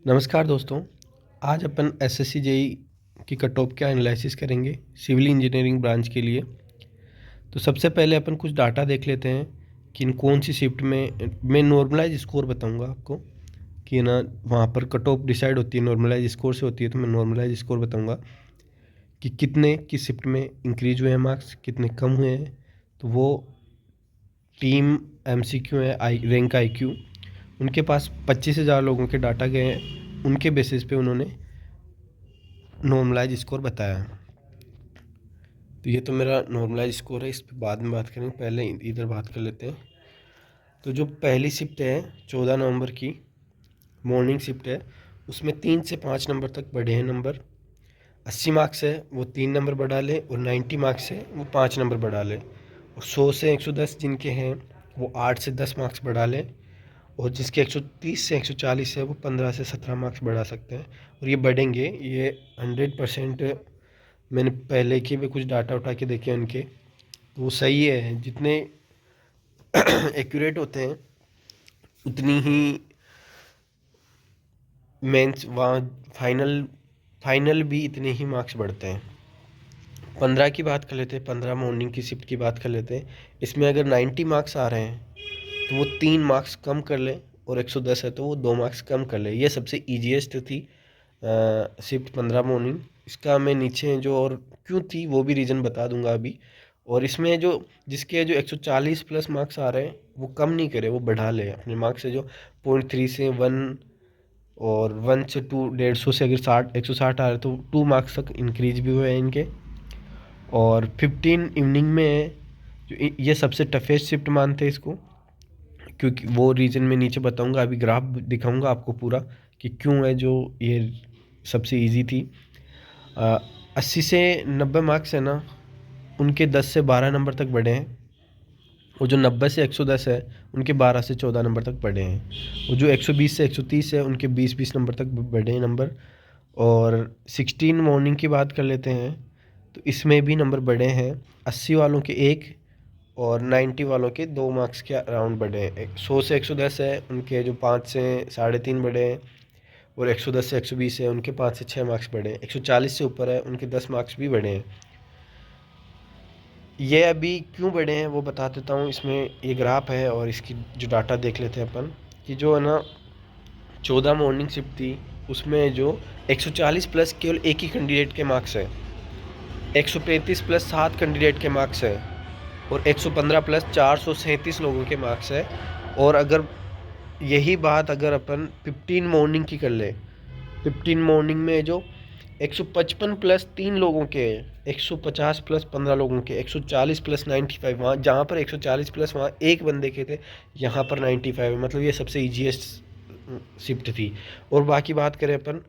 नमस्कार दोस्तों। आज अपन एसएससी जेई की कट ऑफ का एनालिसिस करेंगे सिविल इंजीनियरिंग ब्रांच के लिए। तो सबसे पहले अपन कुछ डाटा देख लेते हैं कि कौन सी शिफ्ट में मैं नॉर्मलाइज स्कोर बताऊंगा आपको कि ना वहाँ पर कट ऑफ डिसाइड होती है, नॉर्मलाइज स्कोर से होती है। तो मैं नॉर्मलाइज स्कोर बताऊंगा कि कितने की शिफ्ट में इंक्रीज हुए हैं मार्क्स, कितने कम हुए हैं। तो वो टीम एमसीक्यू है, रैंक आईक्यू, उनके पास 25,000 लोगों के डाटा गए हैं, उनके बेसिस पे उन्होंने नॉर्मलाइज स्कोर बताया है। तो ये तो मेरा नॉर्मलाइज स्कोर है, इस पर बाद में बात करेंगे, पहले इधर बात कर लेते हैं। तो जो पहली शिफ्ट है 14 नवंबर की मॉर्निंग शिफ्ट है, उसमें 3 से 5 नंबर तक बढ़े हैं नंबर। 80 मार्क्स है वो 3 नंबर बढ़ा ले, और 90 मार्क्स है वो 5 नंबर बढ़ा ले। और 100 से 110 जिनके हैं वो 8 से 10 मार्क्स बढ़ा ले, और जिसके 130 से 140 है वो 15 से 17 मार्क्स बढ़ा सकते हैं। और ये बढ़ेंगे, ये 100%। मैंने पहले के भी कुछ डाटा उठा के देखे उनके, तो वो सही है। जितने एक्यूरेट होते हैं उतनी ही मेंस वहाँ फाइनल फाइनल भी इतने ही मार्क्स बढ़ते हैं। 15 की बात कर लेते हैं, 15 मॉर्निंग की शिफ्ट की बात कर लेते हैं। इसमें अगर 90 मार्क्स आ रहे हैं तो वो 3 मार्क्स कम कर ले, और 110 है तो वो 2 मार्क्स कम कर ले। ये सबसे ईजीएस्ट थी शिफ्ट 15 मॉर्निंग। इसका मैं नीचे जो और क्यों थी वो भी रीज़न बता दूंगा अभी। और इसमें जो जिसके जो 140 प्लस मार्क्स आ रहे हैं वो कम नहीं करे, वो बढ़ा ले अपने मार्क्स से। जो 0.3 से 1, और 1 से 2, 150 से अगर 160 आ रहे तो 2 मार्क्स तक इंक्रीज भी हुए हैं इनके। और 15 इवनिंग में जो ये सबसे टफेस्ट शिफ्ट मानते हैं इसको, क्योंकि वो रीज़न मैं नीचे बताऊंगा। अभी ग्राफ दिखाऊंगा आपको पूरा कि क्यों है जो ये सबसे इजी थी। 80 से 90 मार्क्स है ना, उनके 10 से 12 नंबर तक बढ़े हैं। और जो 90 से 110 है उनके 12 से 14 नंबर तक बढ़े हैं। और जो 120 से 130 है उनके 20-20 नंबर तक बढ़े हैं नंबर। और 16 मॉर्निंग की बात कर लेते हैं, तो इसमें भी नंबर बढ़े हैं। 80 वालों के 1 और 90 वालों के 2 मार्क्स के अराउंड बढ़े हैं। 100 से 110 है उनके जो 5 से 3.5 बढ़े हैं। और 110 से 120 है उनके 5 से 6 मार्क्स बढ़े हैं। 140 से ऊपर है उनके 10 मार्क्स भी बढ़े हैं। ये अभी क्यों बढ़े हैं वो बता देता हूँ। इसमें ये ग्राफ है और इसकी जो डाटा देख लेते हैं अपन कि जो है ना 14 मॉर्निंग शिफ्ट थी उसमें जो 140 प्लस केवल एक ही कैंडिडेट के मार्क्स है, 135 प्लस 7 कैंडिडेट के मार्क्स है, और 115 प्लस 437 लोगों के मार्क्स है। और अगर यही बात अगर अपन 15 मॉर्निंग की कर ले, 15 मॉर्निंग में जो 155 प्लस 3 लोगों के, 150 प्लस 15 लोगों के, 140 प्लस 95, वहाँ जहाँ पर 140 प्लस वहाँ एक बंदे के थे, यहाँ पर 95 है। मतलब ये सबसे ईजीएस्ट शिफ्ट थी। और बाकी बात करें अपन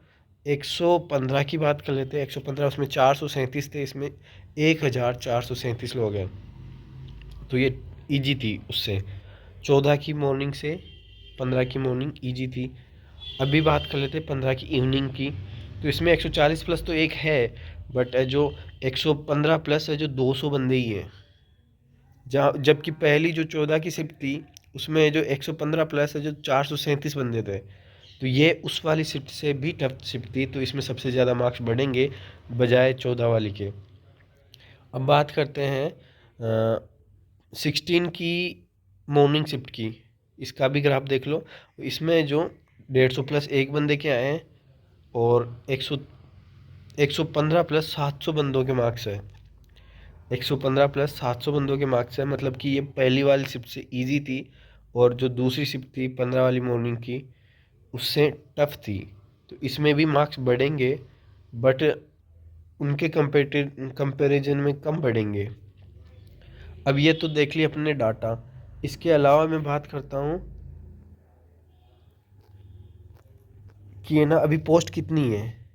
115 की बात कर लेते हैं। 115 उसमें 437 थे, इसमें 1437 लोग हैं। तो ये इजी थी उससे। 14 की मॉर्निंग से 15 की मॉर्निंग इजी थी। अभी बात कर लेते हैं 15 की इवनिंग की। तो इसमें 140 प्लस तो एक है, बट जो 115 प्लस है जो 200 बंदे ही हैं। जहाँ जबकि पहली जो 14 की शिफ्ट थी उसमें जो 115 प्लस है जो 437 बंदे थे। तो ये उस वाली शिफ्ट से भी टफ शिफ्ट थी, तो इसमें सबसे ज़्यादा मार्क्स बढ़ेंगे बजाय 14 वाली के। अब बात करते हैं 16 की मॉर्निंग शिफ्ट की। इसका भी ग्राफ देख लो। इसमें जो 150 प्लस एक बंदे के आए हैं, और 115 प्लस 700 बंदों के मार्क्स है। 115 प्लस 700 बंदों के मार्क्स है, मतलब कि ये पहली वाली शिफ्ट से इजी थी। और जो दूसरी शिफ्ट थी 15 वाली मॉर्निंग की उससे टफ थी। तो इसमें भी मार्क्स बढ़ेंगे, बट उनके कंपेरिजन में कम बढ़ेंगे। अब ये तो देख लिया अपने डाटा। इसके अलावा मैं बात करता हूँ कि है ना अभी पोस्ट कितनी है।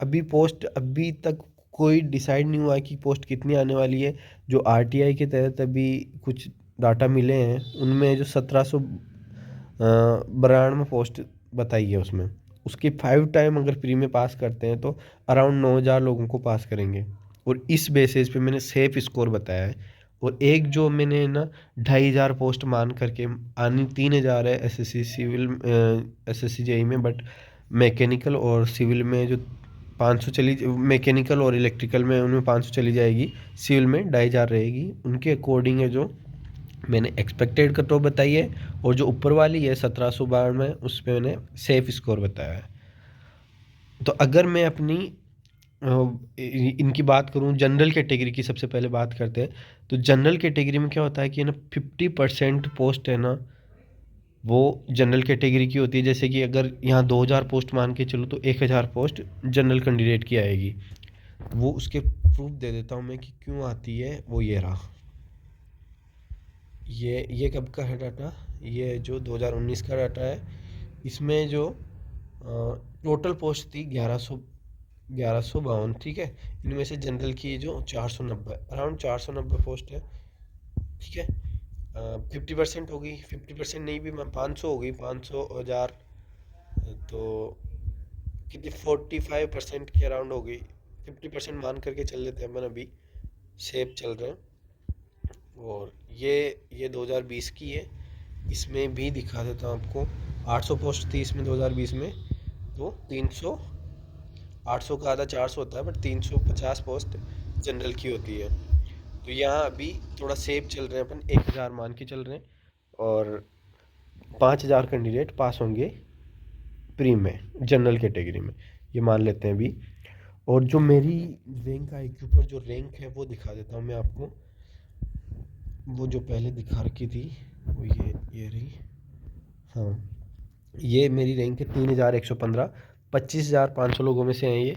अभी पोस्ट अभी तक कोई डिसाइड नहीं हुआ है कि पोस्ट कितनी आने वाली है। जो आरटीआई के तहत अभी कुछ डाटा मिले हैं उनमें जो 1792 पोस्ट बताई है उसमें, उसकी 5 टाइम अगर प्री में पास करते हैं तो अराउंड 9,000 लोगों को पास करेंगे। और इस बेसिस पे मैंने सेफ स्कोर बताया है। और एक जो मैंने ना 2,500 पोस्ट मान करके आनी 3,000 है एसएससी सिविल, एसएससी जेई में, बट मैकेनिकल और सिविल में जो 500 चली, मैकेनिकल और इलेक्ट्रिकल में उनमें 500 चली जाएगी, सिविल में 2,500 रहेगी। उनके अकॉर्डिंग है जो मैंने एक्सपेक्टेड कट ऑफ बताई है, और जो ऊपर वाली है 1712 में, उस पर मैंने सेफ स्कोर बताया है। तो अगर मैं अपनी इनकी बात करूं, जनरल कैटेगरी की सबसे पहले बात करते हैं। तो जनरल कैटेगरी में क्या होता है कि ना 50% पोस्ट है ना वो जनरल कैटेगरी की होती है। जैसे कि अगर यहाँ 2,000 पोस्ट मान के चलो तो 1,000 पोस्ट जनरल कैंडिडेट की आएगी। वो उसके प्रूफ दे देता हूँ मैं कि क्यों आती है। वो ये रहा, ये कब का है डाटा, ये जो 2019 का डाटा है। इसमें जो टोटल पोस्ट थी 1152, ठीक है। इनमें से जनरल की जो 490, अराउंड 490 पोस्ट है, ठीक है। 50% हो गई, 50% नहीं भी 500 हो गई, 500 हज़ार, तो कितनी 45% के अराउंड हो गई। 50% मान करके चल लेते हैं अपन, अभी सेफ चल रहे हैं। और ये 2020 की है। इसमें भी दिखा देता हूँ आपको, 800 पोस्ट थी इसमें 2020 में। तो 300, 800 का आधा 400 होता है, बट 350 पोस्ट जनरल की होती है। तो यहाँ अभी थोड़ा सेफ चल रहे हैं अपन, 1,000 मान के चल रहे हैं, और 5,000 कैंडिडेट पास होंगे प्री में, जनरल कैटेगरी में, ये मान लेते हैं अभी। और जो मेरी रैंक आई के ऊपर जो रैंक है वो दिखा देता हूँ मैं आपको। वो जो पहले दिखा रखी थी वो ये रही। हाँ, ये मेरी रैंक है 3,115, 25,500 लोगों में से हैं ये।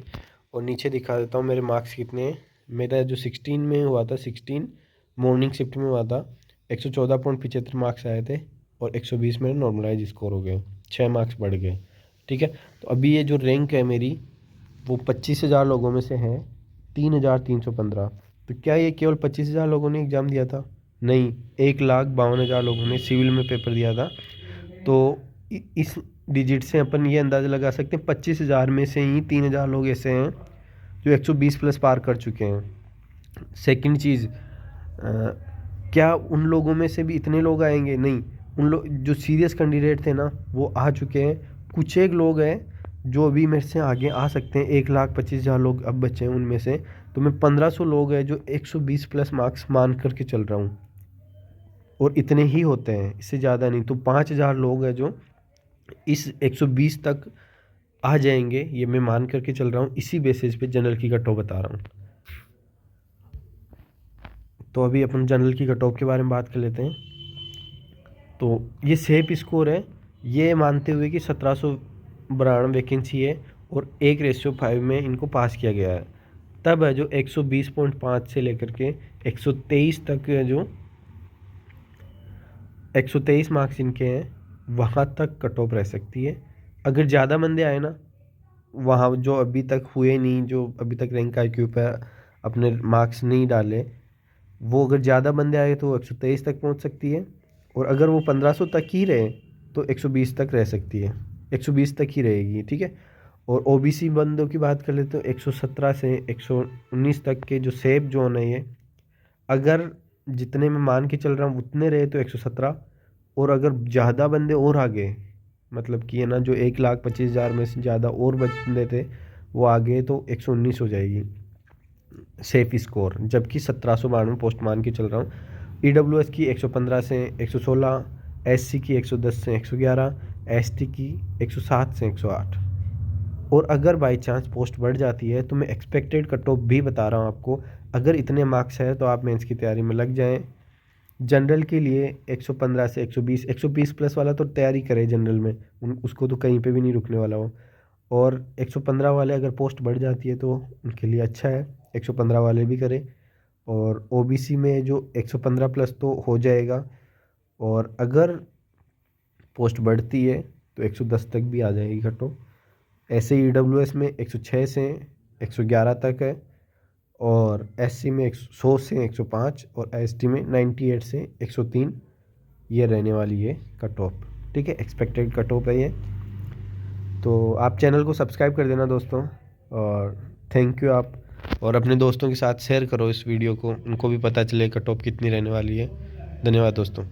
और नीचे दिखा देता हूँ मेरे मार्क्स कितने हैं। मेरा जो 16 में हुआ था, 16 मॉर्निंग शिफ्ट में हुआ था, 114.75 मार्क्स आए थे, और 120 मेरे नॉर्मलाइज स्कोर हो गए, 6 मार्क्स बढ़ गए, ठीक है। तो अभी ये जो रैंक है मेरी वो 25,000 लोगों में से है 3,315। तो क्या ये केवल 25,000 लोगों ने एग्ज़ाम दिया था? नहीं, 1,52,000 लोगों ने सिविल में पेपर दिया था। तो इस डिजिट से अपन ये अंदाज़ा लगा सकते हैं 25,000 में से ही 3,000 लोग ऐसे हैं जो 120 प्लस पार कर चुके हैं। सेकंड चीज़, क्या उन लोगों में से भी इतने लोग आएंगे? नहीं, उन लोग जो सीरियस कैंडिडेट थे ना वो आ चुके हैं। कुछ एक लोग हैं जो अभी मेरे से आगे आ सकते हैं, 1,25,000 लोग अब बचे हैं उनमें से। तो मैं 1,500 लोग हैं जो 120 प्लस मार्क्स मान करके चल रहा हूँ, और इतने ही होते हैं, इससे ज़्यादा नहीं। तो 5,000 लोग हैं जो इस 120 तक आ जाएंगे, ये मैं मान करके चल रहा हूँ। इसी बेसिस पे जनरल की कट ऑफ बता रहा हूँ। तो अभी अपन जनरल की कट ऑफ के बारे में बात कर लेते हैं। तो ये सेफ स्कोर है, ये मानते हुए कि 1,792 वैकेंसी है और 1:5 में इनको पास किया गया है। तब है जो 120.5 से लेकर के 123 तक है, जो 123 मार्क्स इनके हैं, वहाँ तक कट ऑफ रह सकती है। अगर ज़्यादा बंदे आए ना, वहाँ जो अभी तक हुए नहीं, जो अभी तक रैंक IQ पे अपने मार्क्स नहीं डाले, वो अगर ज़्यादा बंदे आए तो 123 तक पहुँच सकती है। और अगर वो 1,500 तक ही रहे तो 120 तक रह सकती है, 120 तक ही रहेगी, ठीक है। और OBC बंदों की बात कर ले तो 117 से 119 तक के जो सेफ जोन है ये, अगर जितने में मान के चल रहा हूँ उतने रहे तो 117। और अगर ज़्यादा बंदे और आ गए, मतलब कि है ना, जो 1,25,000 में से ज़्यादा और बंदे थे वो आ गए, तो 119 हो जाएगी सेफ स्कोर। जबकि 1,792 पोस्ट मान के चल रहा हूँ। EWS की 115 से 116, SC की 110 से 111, ST की 107 से 108। और अगर बाई चांस पोस्ट बढ़ जाती है तो मैं एक्सपेक्टेड कट ऑफ भी बता रहा हूँ आपको। अगर इतने मार्क्स है तो आप मेंस की तैयारी में लग जाएं। जनरल के लिए 115 से 120, 120 प्लस वाला तो तैयारी करे जनरल में, उसको तो कहीं पे भी नहीं रुकने वाला हो। और 115 वाले अगर पोस्ट बढ़ जाती है तो उनके लिए अच्छा है, 115 वाले भी करें। और OBC में जो 115 प्लस तो हो जाएगा, और अगर पोस्ट बढ़ती है तो 110 तक भी आ जाएगी कट ऑफ। ऐसे ही EWS में 106 से 111 तक है, और SC में 100 से 105, और ST में 98 से 103 ये रहने वाली है कट ऑफ, ठीक है। एक्सपेक्टेड कट ऑफ है ये। तो आप चैनल को सब्सक्राइब कर देना दोस्तों, और थैंक यू आप। और अपने दोस्तों के साथ शेयर करो इस वीडियो को, उनको भी पता चले कट ऑफ कितनी रहने वाली है। धन्यवाद दोस्तों।